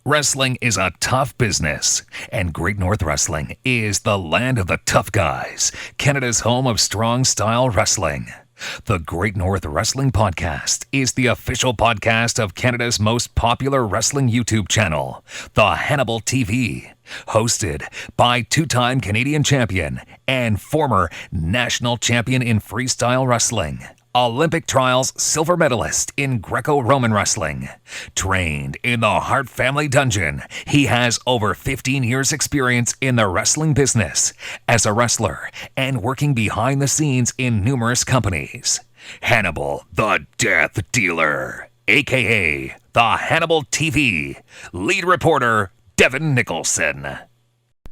Wrestling is a tough business, and Great North Wrestling is the land of the tough guys, Canada's home of strong style wrestling. The Great North Wrestling Podcast is the official podcast of Canada's most popular wrestling YouTube channel, the Hannibal TV, hosted by two-time Canadian champion and former national champion in freestyle wrestling, Olympic trials silver medalist in Greco-Roman wrestling. Trained in the Hart family dungeon, he has over 15 years experience in the wrestling business as a wrestler and working behind the scenes in numerous companies. Hannibal the Death Dealer, aka the Hannibal TV, lead reporter Devin Nicholson.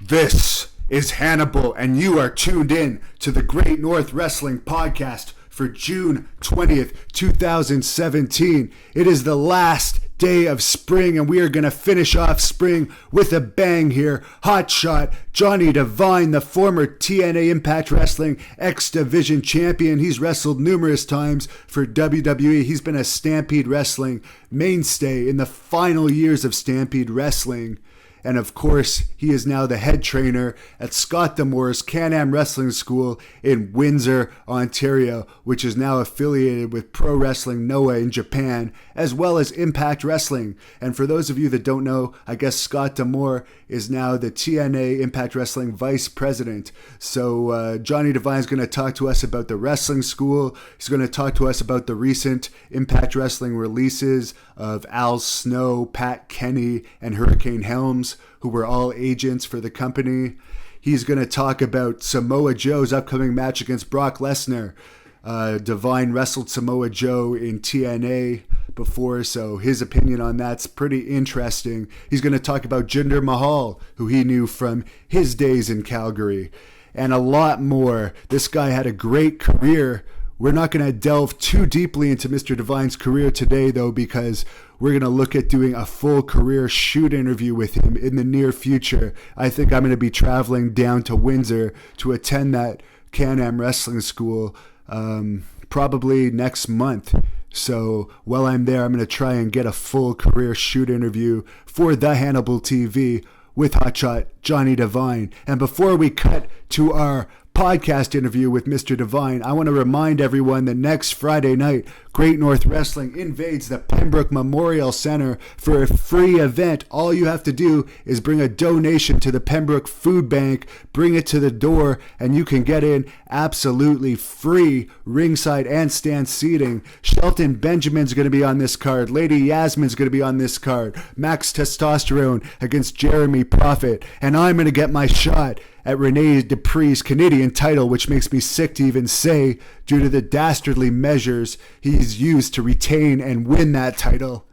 This is Hannibal, and you are tuned in to the Great North Wrestling Podcast for June 20th, 2017. It is the last day of spring, and we are going to finish off spring with a bang here. Hotshot Johnny Devine, the former TNA Impact Wrestling X Division champion. He's wrestled numerous times for WWE. He's been a Stampede Wrestling mainstay in the final years of Stampede Wrestling. And of course, he is now the head trainer at Scott D'Amour's Can-Am Wrestling School in Windsor, Ontario, which is now affiliated with Pro Wrestling Noah in Japan, as well as Impact Wrestling. And for those of you that don't know, I guess Scott D'Amour is now the TNA Impact Wrestling Vice President. So Johnny Devine is going to talk to us about the wrestling school. He's going to talk to us about the recent Impact Wrestling releases of Al Snow, Pat Kenny, and Hurricane Helms, who were all agents for the company. He's going to talk about Samoa Joe's upcoming match against Brock Lesnar. Devine wrestled Samoa Joe in TNA before, so his opinion on that's pretty interesting. He's going to talk about Jinder Mahal, who he knew from his days in Calgary, and a lot more. This guy had a great career. We're not going to delve too deeply into Mr. Devine's career today, though, because we're going to look at doing a full career shoot interview with him in the near future. I think I'm going to be traveling down to Windsor to attend that Can-Am Wrestling School probably next month. So while I'm there, I'm going to try and get a full career shoot interview for the Hannibal TV with Hotshot Johnny Devine. And before we cut to our podcast interview with Mr. Devine, I want to remind everyone that next Friday night, Great North Wrestling invades the Pembroke Memorial Center for a free event. All you have to do is bring a donation to the Pembroke Food Bank, bring it to the door, and you can get in absolutely free ringside and stand seating. Shelton Benjamin's going to be on this card. Lady Yasmin's going to be on this card. Max Testosterone against Jeremy Prophet. And I'm going to get my shot at Rene Dupree's Canadian title, which makes me sick to even say, due to the dastardly measures he's used to retain and win that title.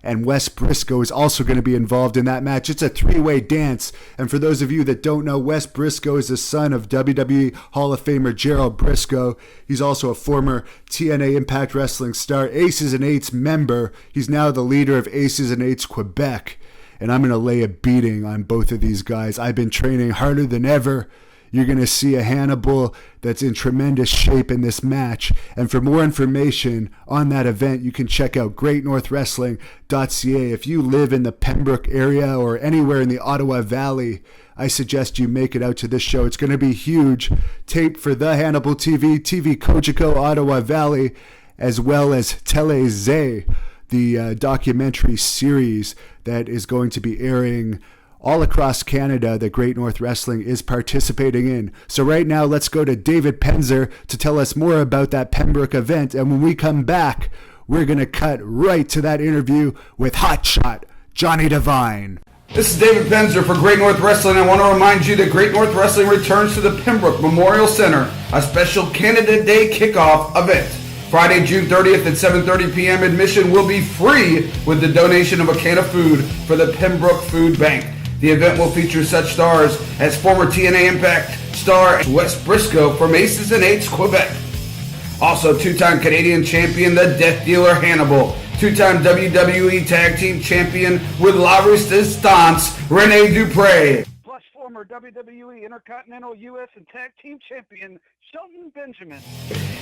And Wes Briscoe is also going to be involved in that match. It's a three-way dance. And for those of you that don't know, Wes Briscoe is the son of WWE Hall of Famer Gerald Briscoe. He's also a former TNA Impact Wrestling star, Aces and Eights member. He's now the leader of Aces and Eights Quebec. And I'm going to lay a beating on both of these guys. I've been training harder than ever. You're going to see a Hannibal that's in tremendous shape in this match. And for more information on that event, you can check out greatnorthwrestling.ca. If you live in the Pembroke area or anywhere in the Ottawa Valley, I suggest you make it out to this show. It's going to be huge. Taped for the Hannibal TV, TV Cogeco, Ottawa Valley, as well as Tele Z, the documentary series that is going to be airing all across Canada that Great North Wrestling is participating in. So right now, let's go to David Penzer to tell us more about that Pembroke event. And when we come back, we're going to cut right to that interview with Hotshot Johnny Devine. This is David Penzer for Great North Wrestling. I want to remind you that Great North Wrestling returns to the Pembroke Memorial Center, a special Canada Day kickoff event. Friday, June 30th at 7:30 p.m. Admission will be free with the donation of a can of food for the Pembroke Food Bank. The event will feature such stars as former TNA Impact star Wes Briscoe from Aces and Eights Quebec. Also, two-time Canadian champion, the Death Dealer Hannibal. Two-time WWE Tag Team Champion with La Resistance, Rene Dupree. Plus former WWE Intercontinental U.S. and Tag Team Champion Shelton Benjamin.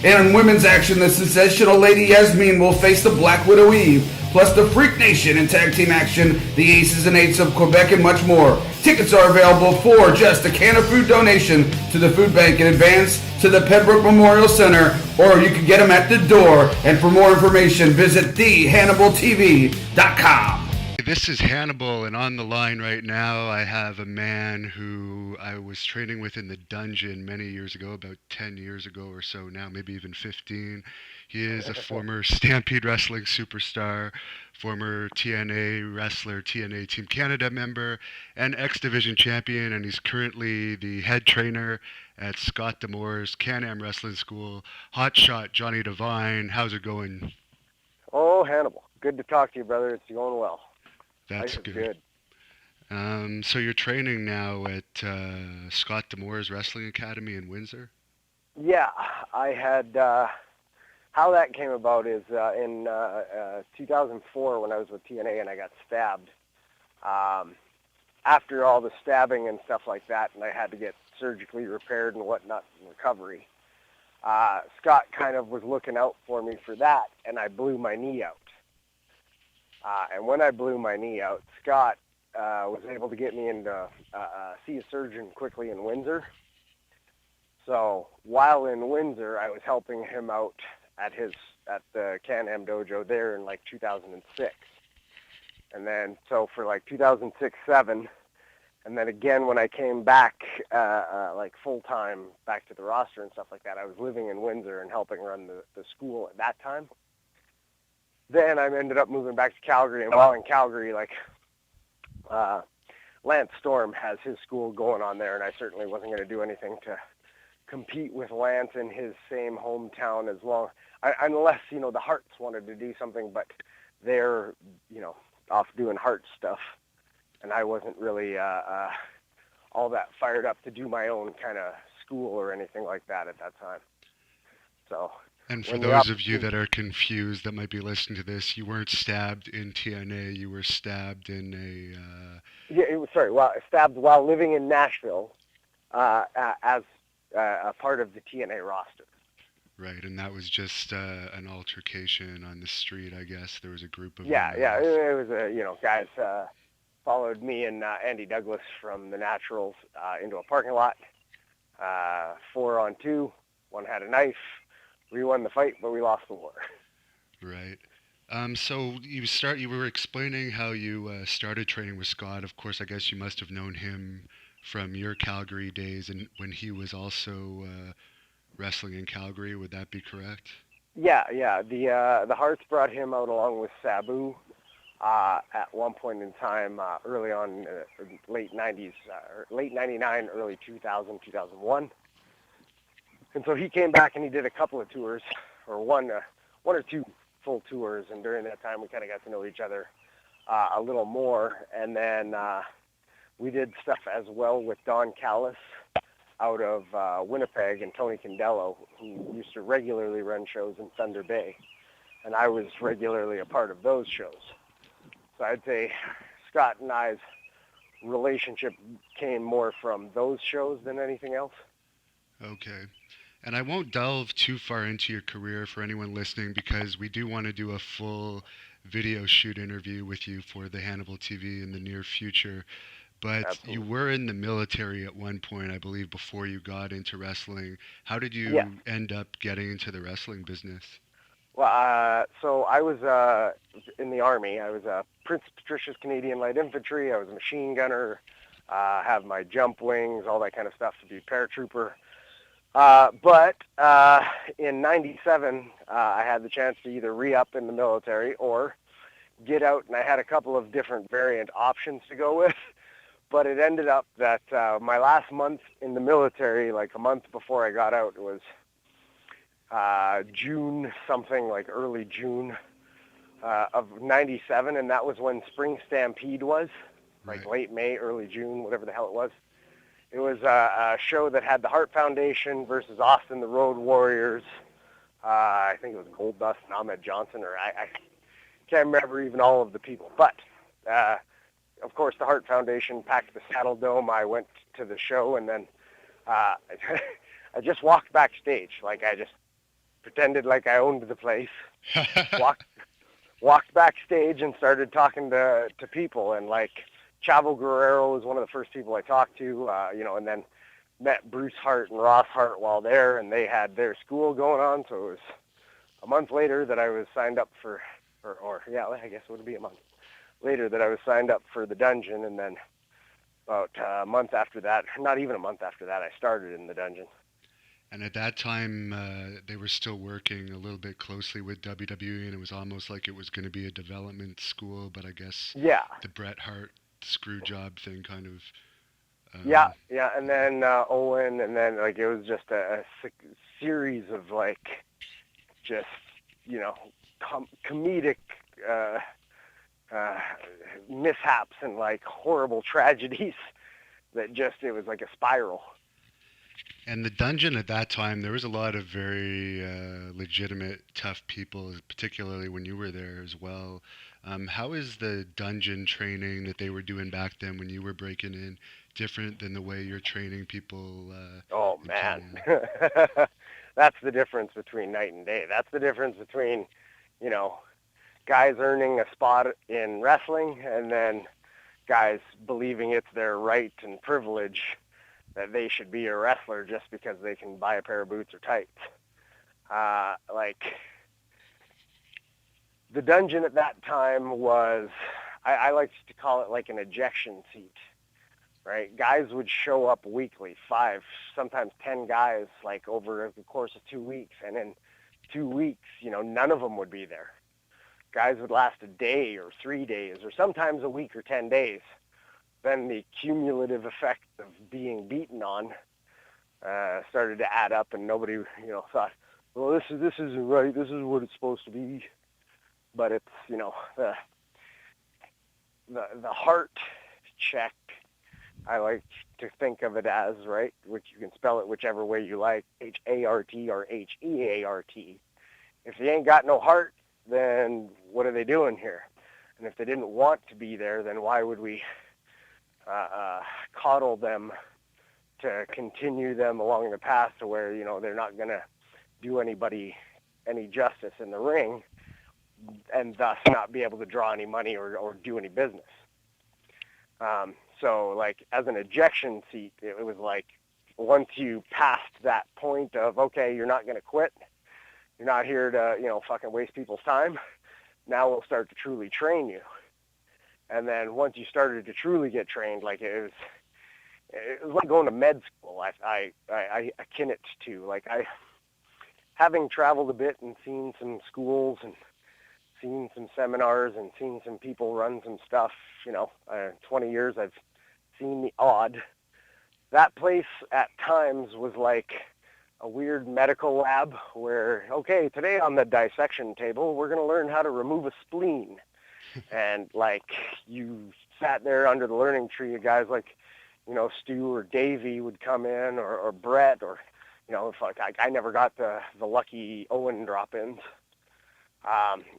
And in women's action, the sensational Lady Yasmin will face the Black Widow Eve, plus the Freak Nation in tag team action, the Aces and Eights of Quebec, and much more. Tickets are available for just a can of food donation to the food bank in advance to the Pembroke Memorial Center, or you can get them at the door. And for more information, visit thehannibaltv.com. This is Hannibal, and on the line right now I have a man who I was training with in the dungeon many years ago, about 10 years ago or so now, maybe even 15. He is a former Stampede Wrestling superstar, former TNA wrestler, TNA Team Canada member, and X Division champion, and he's currently the head trainer at Scott D'Amour's Can-Am Wrestling School. Hotshot Johnny Devine, how's it going? Oh, Hannibal, good to talk to you, brother. It's going well. That's good. So you're training now at Scott D'Amour's Wrestling Academy in Windsor? Yeah, I had, how that came about is in 2004 when I was with TNA and I got stabbed. After all the stabbing and stuff like that, and I had to get surgically repaired and whatnot in recovery, Scott kind of was looking out for me for that, and I blew my knee out. And when I blew my knee out, Scott was able to get me in to see a surgeon quickly in Windsor. So while in Windsor, I was helping him out at the Can-Am dojo there in like 2006. And then so for like 2006-07, and then again when I came back like full-time back to the roster and stuff like that, I was living in Windsor and helping run the school at that time. Then I ended up moving back to Calgary, and while in Calgary, like, Lance Storm has his school going on there, and I certainly wasn't going to do anything to compete with Lance in his same hometown unless, the Hearts wanted to do something, but they're, off doing Heart stuff, and I wasn't really all that fired up to do my own kind of school or anything like that at that time. So... And for those of you that are confused that might be listening to this, you weren't stabbed in TNA, you were stabbed in stabbed while living in Nashville as a part of the TNA roster. Right, and that was just an altercation on the street, I guess. There was a group of... Yeah, it was, guys followed me and Andy Douglas from the Naturals into a parking lot, 4-on-2, one had a knife. We won the fight, but we lost the war. Right. So you were explaining how you started training with Scott. Of course, I guess you must have known him from your Calgary days and when he was also wrestling in Calgary. Would that be correct? Yeah. The Hearts brought him out along with Sabu at one point in time, early on, late 90s, late 99, early 2000, 2001. And so he came back and he did a couple of tours, or one or two full tours, and during that time we kind of got to know each other a little more. And then we did stuff as well with Don Callis out of Winnipeg and Tony Condello, who used to regularly run shows in Thunder Bay, and I was regularly a part of those shows. So I'd say Scott and I's relationship came more from those shows than anything else. Okay. And I won't delve too far into your career for anyone listening because we do want to do a full video shoot interview with you for the Hannibal TV in the near future. But Absolutely. You were in the military at one point, I believe, before you got into wrestling. How did you end up getting into the wrestling business? Well, so I was in the Army. I was a Prince Patricia's Canadian Light Infantry. I was a machine gunner, have my jump wings, all that kind of stuff to be paratrooper. But in 97, I had the chance to either re-up in the military or get out, and I had a couple of different variant options to go with. But it ended up that my last month in the military, like a month before I got out, was June something, like early June of 97, and that was when Spring Stampede was, like late May, early June, whatever the hell it was. It was a show that had the Hart Foundation versus Austin the Road Warriors. I think it was Goldust and Ahmed Johnson, or I can't remember even all of the people. But of course, the Hart Foundation packed the Saddle Dome. I went to the show, and then I just walked backstage. Like, I just pretended like I owned the place. Walked backstage and started talking to people, and like Chavo Guerrero was one of the first people I talked to, and then met Bruce Hart and Ross Hart while there, and they had their school going on, so it was a month later that I was signed up for, I guess it would be a month later that I was signed up for the dungeon, and then about a month after that, not even a month after that, I started in the dungeon. And at that time, they were still working a little bit closely with WWE, and it was almost like it was going to be a development school, but I guess the Bret Hart screw job thing kind of... Yeah, and then Owen, and then like it was just a series of like just, comedic mishaps and like horrible tragedies that just, it was like a spiral. And the dungeon at that time, there was a lot of very legitimate, tough people, particularly when you were there as well. How is the dungeon training that they were doing back then when you were breaking in different than the way you're training people? Oh, man. That's the difference between night and day. That's the difference between, guys earning a spot in wrestling and then guys believing it's their right and privilege that they should be a wrestler just because they can buy a pair of boots or tights. The dungeon at that time was, I like to call it like an ejection seat, right? Guys would show up weekly, 5, sometimes 10 guys, like over the course of 2 weeks. And in 2 weeks, none of them would be there. Guys would last a day or 3 days or sometimes a week or 10 days. Then the cumulative effect of being beaten on started to add up, and nobody, thought, well, this isn't right. This is what it's supposed to be. But it's, the heart check, I like to think of it as, right, which you can spell it whichever way you like, H-A-R-T or H-E-A-R-T. If you ain't got no heart, then what are they doing here? And if they didn't want to be there, then why would we coddle them to continue them along the path to where, they're not going to do anybody any justice in the ring and thus not be able to draw any money or do any business. So, like, as an ejection seat, it was like once you passed that point of, okay, you're not going to quit, you're not here to, fucking waste people's time, now we'll start to truly train you. And then once you started to truly get trained, like it was like going to med school. I akin it to, like, having traveled a bit and seen some schools and seen some seminars and seen some people run some stuff, 20 years I've seen the odd. That place at times was like a weird medical lab where, okay, today on the dissection table, we're going to learn how to remove a spleen. And like you sat there under the learning tree of guys like, Stu or Davey would come in or Brett or, I never got the lucky Owen drop-ins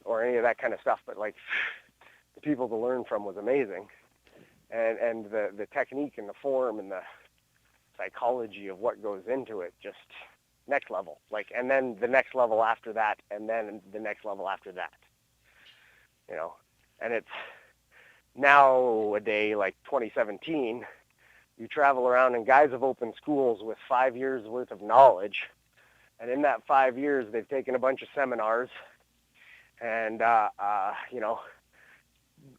or any of that kind of stuff. But like the people to learn from was amazing. And the technique and the form and the psychology of what goes into it, just next level. Like, and then the next level after that, and then the next level after that. And it's nowadays, like 2017, you travel around and guys have opened schools with 5 years worth of knowledge. And in that 5 years, they've taken a bunch of seminars and,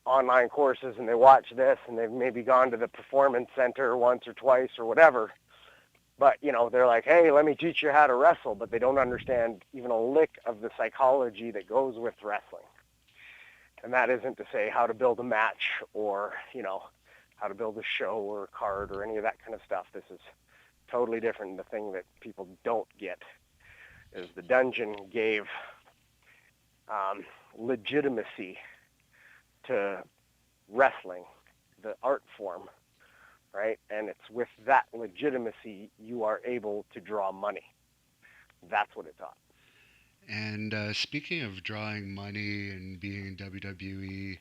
online courses, and they watch this, and they've maybe gone to the performance center once or twice or whatever. But, they're like, hey, let me teach you how to wrestle, but they don't understand even a lick of the psychology that goes with wrestling. And that isn't to say how to build a match or, how to build a show or a card or any of that kind of stuff. This is totally different. The thing that people don't get is the dungeon gave legitimacy to wrestling, the art form, right? And it's with that legitimacy you are able to draw money. That's what it taught. And speaking of drawing money and being in WWE,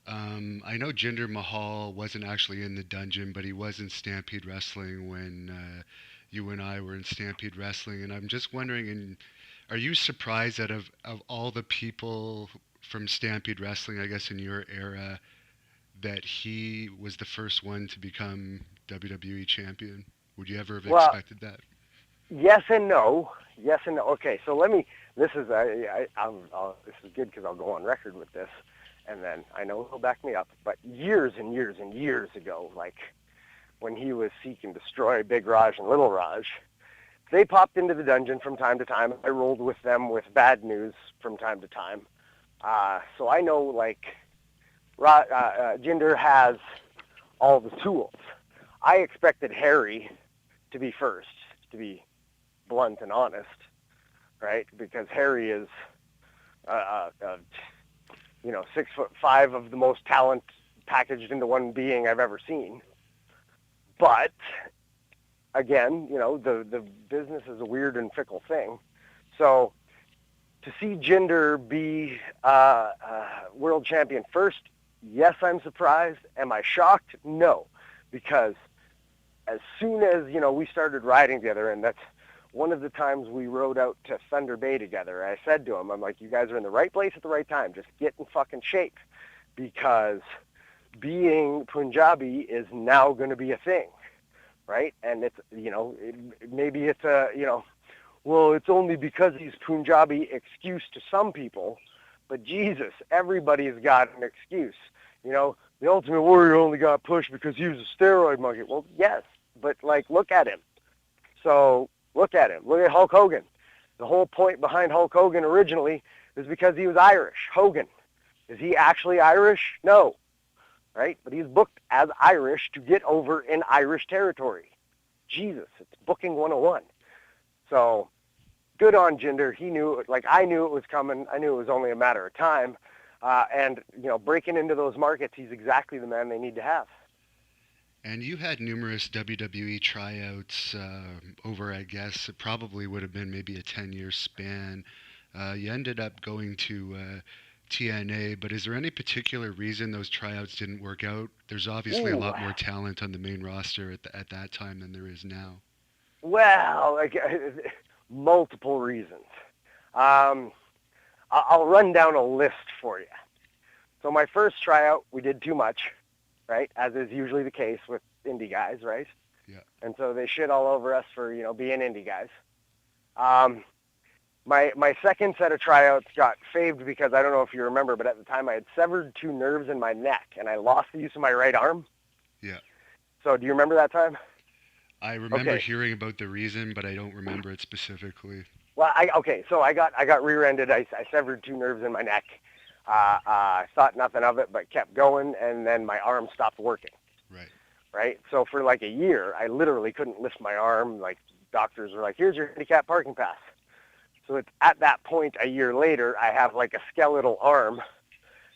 I know Jinder Mahal wasn't actually in the dungeon, but he was in Stampede Wrestling when you and I were in Stampede Wrestling. And I'm just wondering, are you surprised that of all the people from Stampede Wrestling, I guess in your era, that he was the first one to become WWE champion? Would you ever have expected that? Yes and no. Yes and no. Okay, so this is good because I'll go on record with this, and then I know he'll back me up. But years and years and years ago, like when he was Seek and Destroy, Big Raj and Little Raj, they popped into the dungeon from time to time. I rolled with them with bad news from time to time. So I know, like, Jinder has all the tools. I expected Harry to be first, to be blunt and honest, right? Because Harry is, 6'5" of the most talent packaged into one being I've ever seen. But again, the business is a weird and fickle thing. So to see Jinder be world champion first, yes, I'm surprised. Am I shocked? No, because as soon as, we started riding together, and that's one of the times we rode out to Thunder Bay together, I said to him, I'm like, you guys are in the right place at the right time. Just get in fucking shape, because being Punjabi is now going to be a thing, right? And it's, maybe it's well, it's only because he's Punjabi excuse to some people, but Jesus, everybody's got an excuse. The Ultimate Warrior only got pushed because he was a steroid monkey. Well, yes, but, look at him. So look at him. Look at Hulk Hogan. The whole point behind Hulk Hogan originally is because he was Irish. Hogan. Is he actually Irish? No. Right? But he's booked as Irish to get over in Irish territory. Jesus, it's booking 101. So good on Jinder. He knew, I knew it was coming. I knew it was only a matter of time. And breaking into those markets, he's exactly the man they need to have. And you had numerous WWE tryouts over, I guess, it probably would have been maybe a 10-year span. You ended up going to TNA, but is there any particular reason those tryouts didn't work out? There's obviously a lot more talent on the main roster at that time than there is now. Well, multiple reasons. I'll run down a list for you. So my first tryout, we did too much, right? As is usually the case with indie guys, right? Yeah. And so they shit all over us for, being indie guys. My second set of tryouts got faved because, I don't know if you remember, but at the time I had severed 2 nerves in my neck and I lost the use of my right arm. Yeah. So do you remember that time? I remember hearing about the reason, but I don't remember it specifically. Well, so I got rear-ended. I severed 2 nerves in my neck. I thought nothing of it, but kept going, and then my arm stopped working. Right? So for a year, I literally couldn't lift my arm. Doctors were like, here's your handicap parking pass. So it's at that point, a year later, I have a skeletal arm.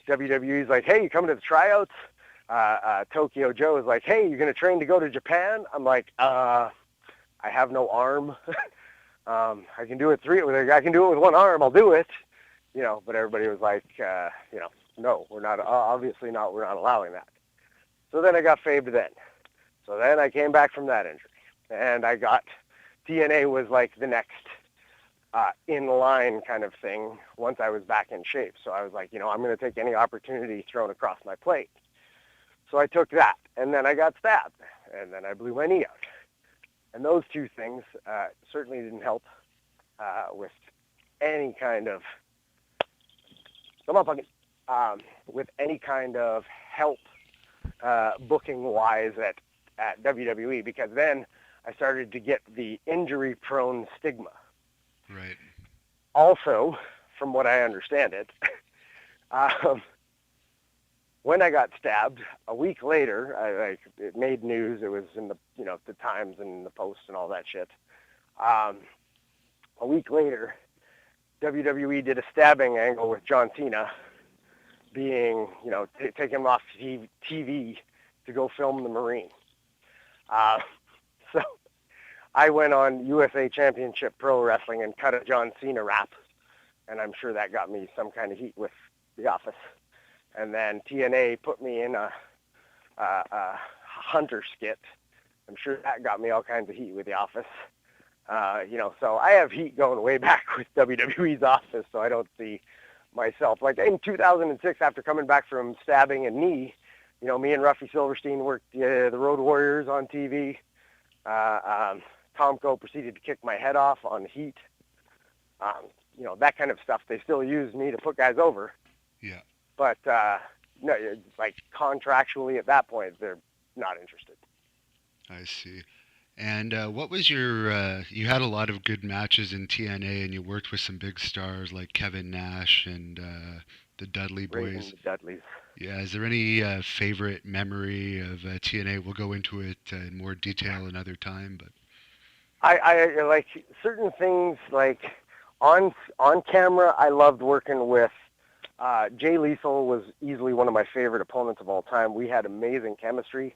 WWE's like, hey, you coming to the tryouts? Tokyo Joe is like, hey, you going to train to go to Japan? I'm like, I have no arm. I can do it I can do it with one arm. I'll do it, but everybody was like, no, we're not, obviously not, we're not allowing that. So then I got faved then. So then I came back from that injury and I got, TNA was the next, in line kind of thing once I was back in shape. So I was like, I'm going to take any opportunity thrown across my plate. So I took that and then I got stabbed and then I blew my knee out. And those 2 things certainly didn't help with any kind of with any kind of help booking wise at WWE, because then I started to get the injury prone stigma. Right. Also, from what I understand it, when I got stabbed, a week later, it made news. It was in the the Times and the Post and all that shit. A week later, WWE did a stabbing angle with John Cena, being take him off TV to go film the Marine. So I went on USA Championship Pro Wrestling and cut a John Cena rap, and I'm sure that got me some kind of heat with the office. And then TNA put me in a Hunter skit. I'm sure that got me all kinds of heat with the office. So I have heat going way back with WWE's office, so I don't see myself. Like in 2006, after coming back from stabbing a knee, me and Ruffy Silverstein worked the Road Warriors on TV. Tomko proceeded to kick my head off on Heat. That kind of stuff. They still use me to put guys over. Yeah. But, no, like contractually at that point, they're not interested. I see. And what was your, you had a lot of good matches in TNA, and you worked with some big stars like Kevin Nash and the Dudley boys. The Dudleys. Yeah, is there any favorite memory of TNA? We'll go into it in more detail another time, but I like certain things. Like on camera, I loved working with Jay Lethal. Was easily one of my favorite opponents of all time. We had amazing chemistry.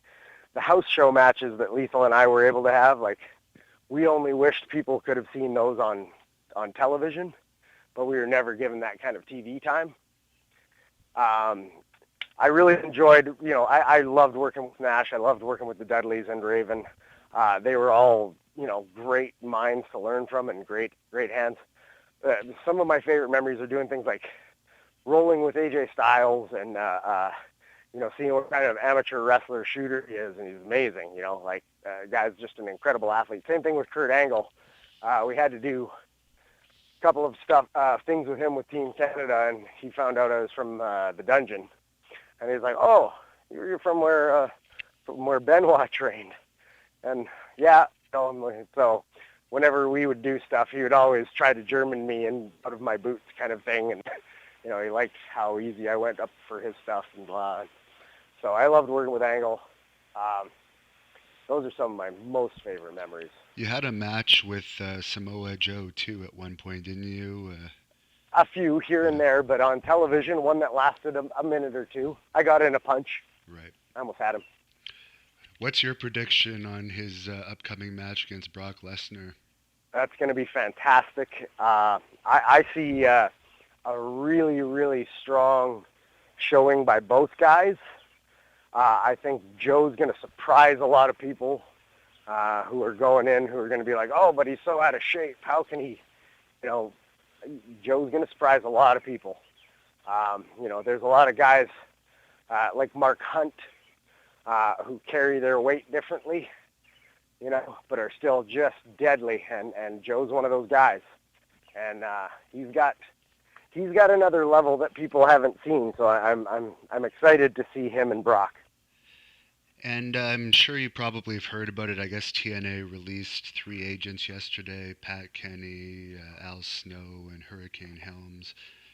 The house show matches that Lethal and I were able to have, like, we only wished people could have seen those on television, but we were never given that kind of TV time. I really enjoyed, I loved working with Nash. I loved working with the Dudleys and Raven. They were all, great minds to learn from and great hands. Some of my favorite memories are doing things like rolling with AJ Styles and, seeing what kind of amateur wrestler shooter he is, and he's amazing, guy's just an incredible athlete. Same thing with Kurt Angle. We had to do a couple of things with him with Team Canada, and he found out I was from the Dungeon. And he's like, "Oh, you're from where Benoit trained." And yeah, so whenever we would do stuff, he would always try to German me in out of my boots kind of thing. And, he liked how easy I went up for his stuff and blah. So I loved working with Angle. Those are some of my most favorite memories. you had a match with Samoa Joe, too, at one point, didn't you? A few here and there, but on television, one that lasted a minute or two. I got in a punch. Right. I almost had him. What's your prediction on his upcoming match against Brock Lesnar? That's going to be fantastic. I see a really, really strong showing by both guys. I think Joe's going to surprise a lot of people who are going in, who are going to be like, oh, but he's so out of shape. How can he, Joe's going to surprise a lot of people. There's a lot of guys like Mark Hunt who carry their weight differently, but are still just deadly. And Joe's one of those guys. And he's got another level that people haven't seen. So I'm excited to see him and Brock. And I'm sure you probably have heard about it. I guess TNA released 3 agents yesterday: Pat Kenny, Al Snow, and Hurricane Helms.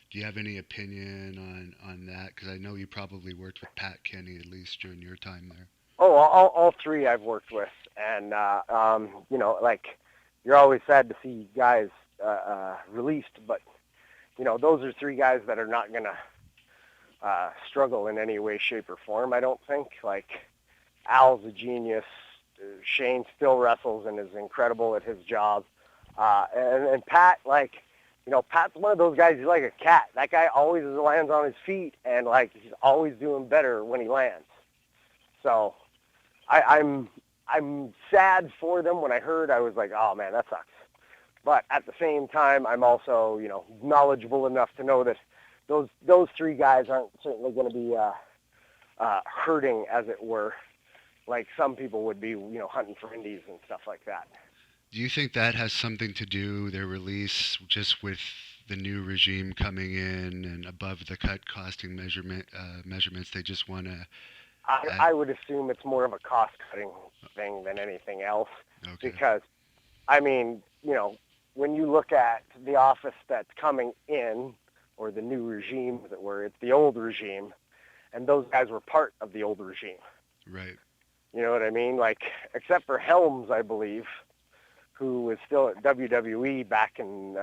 Do you have any opinion on that? Because I know you probably worked with Pat Kenny at least during your time there. Oh, all 3 I've worked with. And, you're always sad to see guys released, but, those are 3 guys that are not going to struggle in any way, shape, or form, I don't think. Like, Al's a genius. Shane still wrestles and is incredible at his job. And Pat, Pat's one of those guys, he's like a cat. That guy always lands on his feet, and, he's always doing better when he lands. So I'm sad for them. When I heard, I was like, oh, man, that sucks. But at the same time, I'm also, knowledgeable enough to know that those 3 guys aren't certainly going to be hurting, as it were, like some people would be, hunting for indies and stuff like that. Do you think that has something to do, their release, just with the new regime coming in and above the cut costing measurements? They just want to... I would assume it's more of a cost-cutting thing than anything else. Okay. Because, when you look at the office that's coming in, or the new regime, as it were, it's the old regime, and those guys were part of the old regime. Right. You know what I mean? Except for Helms, I believe, who was still at WWE back in,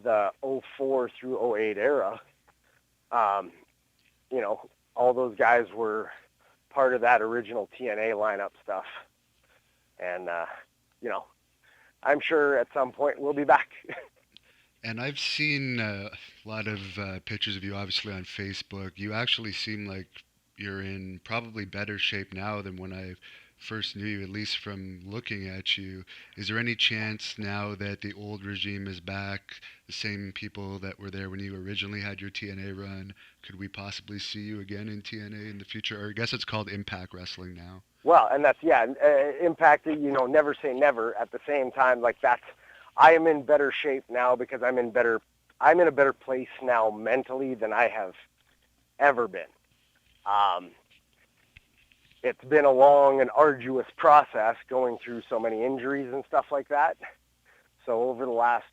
the 04 through 08 era. All those guys were part of that original TNA lineup stuff. And, I'm sure at some point we'll be back. And I've seen a lot of pictures of you, obviously, on Facebook. You actually seem like you're in probably better shape now than when I first knew you, at least from looking at you. Is there any chance now that the old regime is back, the same people that were there when you originally had your TNA run, could we possibly see you again in TNA in the future? Or I guess it's called Impact Wrestling now. Well, and that's, Impact, never say never. At the same time, I am in better shape now because I'm in a better place now mentally than I have ever been. It's been a long and arduous process going through so many injuries and stuff like that. So over the last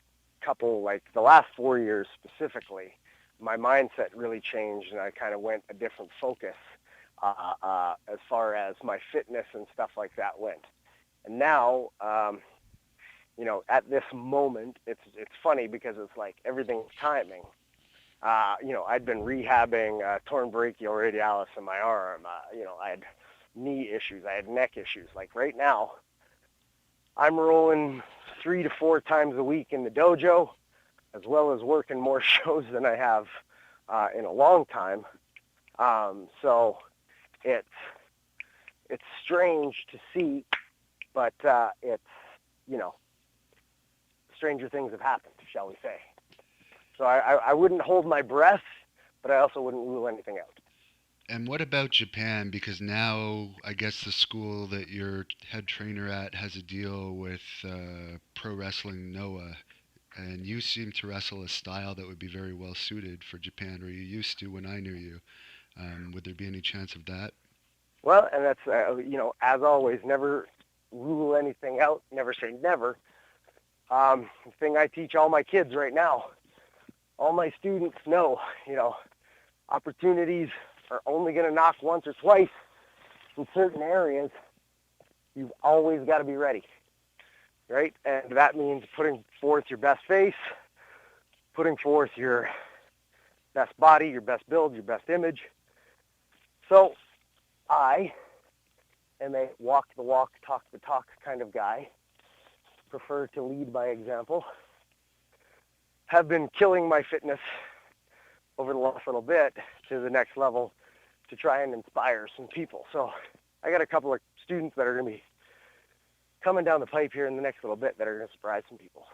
the last 4 years specifically, my mindset really changed and I kind of went a different focus as far as my fitness and stuff like that went. And now, at this moment, it's funny because it's like everything's timing. I'd been rehabbing torn brachial radialis in my arm. I had knee issues. I had neck issues. Like right now, I'm rolling 3 to 4 times a week in the dojo, as well as working more shows than I have in a long time. So it's strange to see, but it's, stranger things have happened, shall we say. So I wouldn't hold my breath, but I also wouldn't rule anything out. And what about Japan? Because now I guess the school that your head trainer at has a deal with Pro Wrestling Noah, and you seem to wrestle a style that would be very well suited for Japan, or you used to when I knew you. Would there be any chance of that? Well, and that's, as always, never rule anything out, never say never. The thing I teach all my kids right now, all my students know, opportunities are only going to knock once or twice in certain areas. You've always got to be ready, right? And that means putting forth your best face, putting forth your best body, your best build, your best image. So I am a walk the walk, talk the talk kind of guy. Prefer to lead by example. Have been killing my fitness over the last little bit to the next level to try and inspire some people. So I got a couple of students that are going to be coming down the pipe here in the next little bit that are going to surprise some people.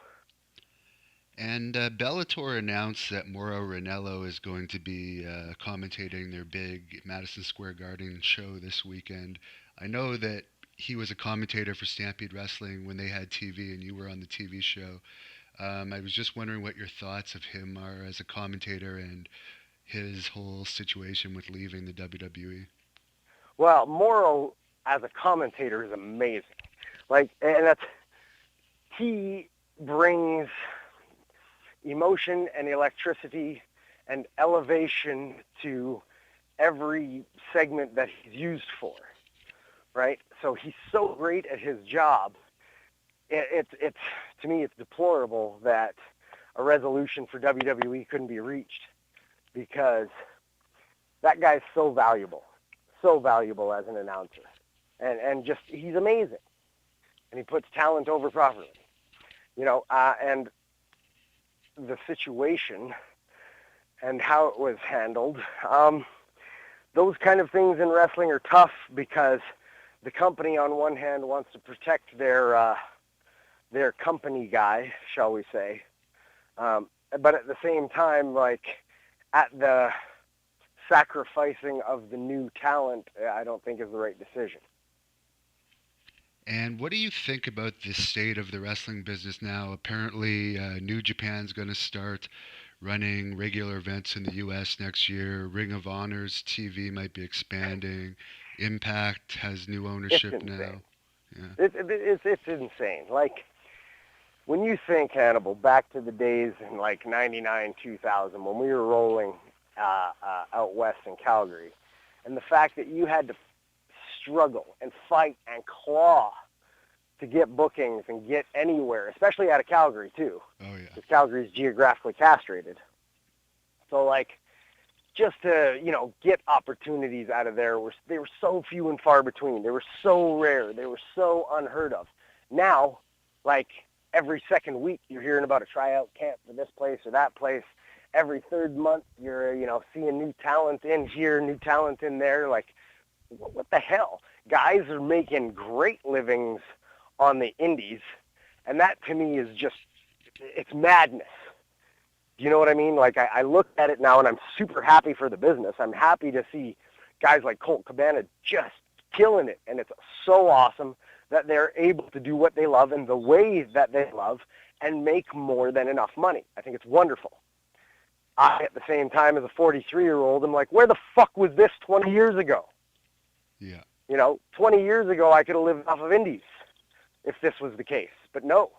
And Bellator announced that Maura Ranallo is going to be commentating their big Madison Square Garden show this weekend. I know that he was a commentator for Stampede Wrestling when they had TV and you were on the TV show. I was just wondering what your thoughts of him are as a commentator and his whole situation with leaving the WWE. Well, Mauro as a commentator is amazing. He brings emotion and electricity and elevation to every segment that he's used for, right? So he's so great at his job. It's to me, it's deplorable that a resolution for WWE couldn't be reached because that guy's so valuable as an announcer. And just, he's amazing. And he puts talent over properly. And the situation and how it was handled, those kind of things in wrestling are tough because the company on one hand wants to protect their company guy, shall we say. But at the same time, at the sacrificing of the new talent, I don't think is the right decision. And what do you think about the state of the wrestling business now? Apparently, New Japan's going to start running regular events in the U.S. next year. Ring of Honor's TV might be expanding. Impact has new ownership now. Yeah. It's insane. When you think, Hannibal, back to the days in 99, 2000, when we were rolling out west in Calgary, and the fact that you had to struggle and fight and claw to get bookings and get anywhere, especially out of Calgary too. Oh yeah. Because Calgary is geographically castrated. So just to get opportunities out of there, they were so few and far between. They were so rare. They were so unheard of. Now, every second week you're hearing about a tryout camp for this place or that place. Every third month you're, seeing new talent in here, new talent in there. Like, what the hell? Guys are making great livings on the indies, and that to me is just, it's madness. Do you know what I mean? Like, I look at it now, and I'm super happy for the business. I'm happy to see guys like Colt Cabana just killing it, and it's so awesome that they're able to do what they love in the way that they love and make more than enough money. I think it's wonderful. I, at the same time, as a 43-year-old, I'm like, where the fuck was this 20 years ago? Yeah. 20 years ago, I could have lived off of indies if this was the case. But no,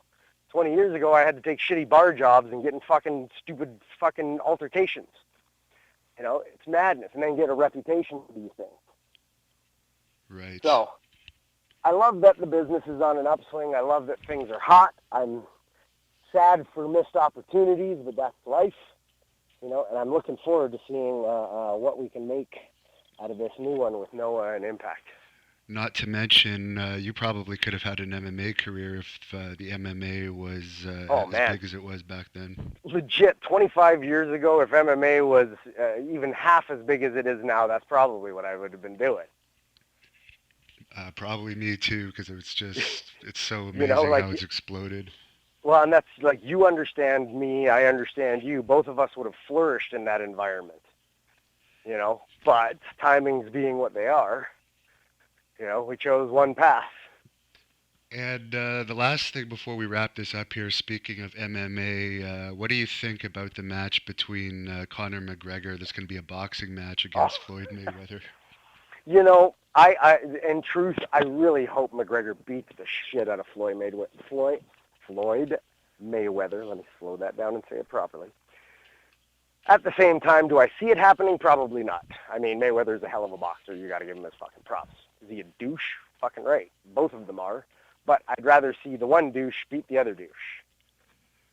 20 years ago, I had to take shitty bar jobs and get in fucking stupid fucking altercations. It's madness. And then get a reputation for these things. Right. So I love that the business is on an upswing. I love that things are hot. I'm sad for missed opportunities, but that's life. And I'm looking forward to seeing what we can make out of this new one with Noah and Impact. Not to mention, you probably could have had an MMA career if the MMA was as big as it was back then. Legit, 25 years ago, if MMA was even half as big as it is now, that's probably what I would have been doing. Probably me too, because it's so amazing how it's exploded. Well, and that's like, you understand me, I understand you. Both of us would have flourished in that environment, but timings being what they are, we chose one path. And the last thing before we wrap this up here, speaking of MMA, what do you think about the match between Conor McGregor? There's going to be a boxing match against Floyd Mayweather. I in truth, I really hope McGregor beats the shit out of Floyd Mayweather. Let me slow that down and say it properly. At the same time, do I see it happening? Probably not. I mean, Mayweather's a hell of a boxer. You got to give him his fucking props. Is he a douche? Fucking right. Both of them are. But I'd rather see the one douche beat the other douche.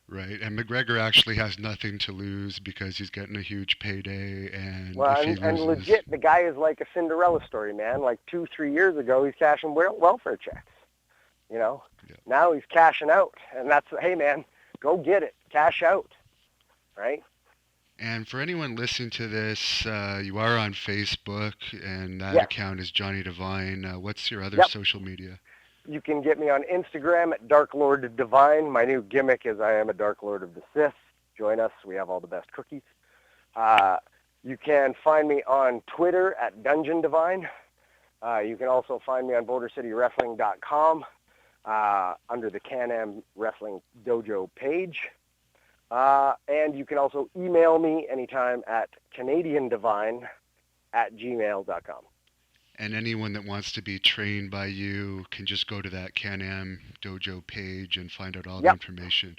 Right, and McGregor actually has nothing to lose because he's getting a huge payday, and and legit, the guy is like a Cinderella story, man. Like 2-3 years ago, he's cashing welfare checks. Yeah. Now he's cashing out, and that's, hey man, go get it, cash out, right? And for anyone listening to this, you are on Facebook, and that account is Johnny Devine. What's your other social media? You can get me on Instagram at Dark Lord Divine. My new gimmick is I am a Dark Lord of the Sith. Join us. We have all the best cookies. You can find me on Twitter at Dungeon Divine. You can also find me on BorderCityWrestling.com under the Can-Am Wrestling Dojo page. And you can also email me anytime at CanadianDivine@gmail.com. And anyone that wants to be trained by you can just go to that Can-Am Dojo page and find out all the information.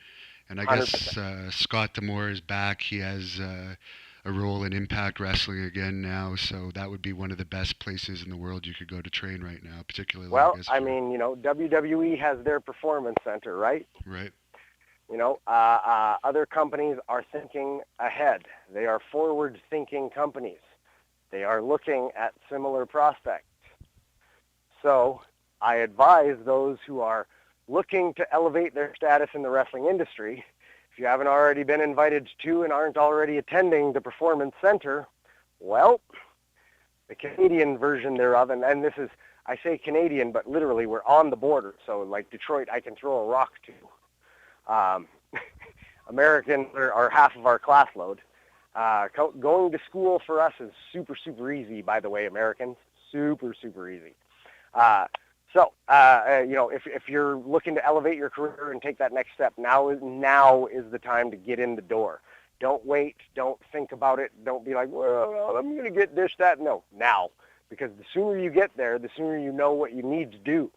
And I guess Scott D'Amore is back. He has a role in Impact Wrestling again now, so that would be one of the best places in the world you could go to train right now, particularly. Well, WWE has their performance center, right? Right. Other companies are thinking ahead. They are forward-thinking companies. They are looking at similar prospects. So I advise those who are looking to elevate their status in the wrestling industry, if you haven't already been invited to and aren't already attending the Performance Center, well, the Canadian version thereof, and this is, I say Canadian, but literally we're on the border. So like Detroit, I can throw a rock to. Americans are half of our class load. Going to school for us is super, super easy, by the way, Americans. Super, super easy. If you're looking to elevate your career and take that next step, now is the time to get in the door. Don't wait. Don't think about it. Don't be like, well, I'm going to get this, that. No, now. Because the sooner you get there, the sooner you know what you need to do.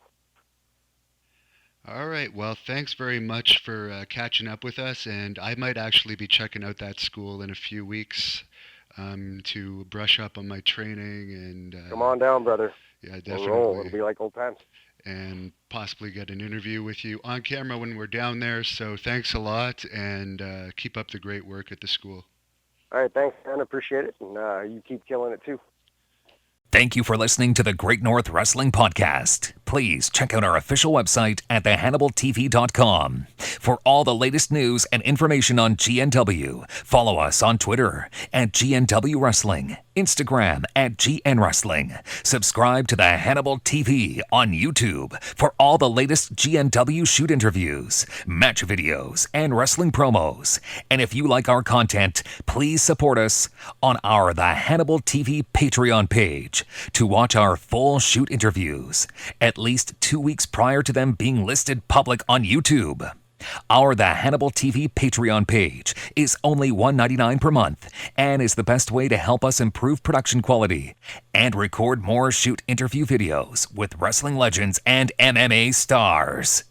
All right. Well, thanks very much for catching up with us. And I might actually be checking out that school in a few weeks to brush up on my training. And come on down, brother. Yeah, definitely. It'll be like old times. And possibly get an interview with you on camera when we're down there. So thanks a lot, and keep up the great work at the school. All right. Thanks, man. Appreciate it. And you keep killing it, too. Thank you for listening to the Great North Wrestling Podcast. please check out our official website at thehannibaltv.com. For all the latest news and information on GNW, follow us on Twitter at GNW Wrestling, Instagram at GN Wrestling. Subscribe to the Hannibal TV on YouTube for all the latest GNW shoot interviews, match videos, and wrestling promos. And if you like our content, please support us on our The Hannibal TV Patreon page to watch our full shoot interviews, at least 2 weeks prior to them being listed public on YouTube. Our The Hannibal TV Patreon page is only $1.99 per month and is the best way to help us improve production quality and record more shoot interview videos with wrestling legends and MMA stars.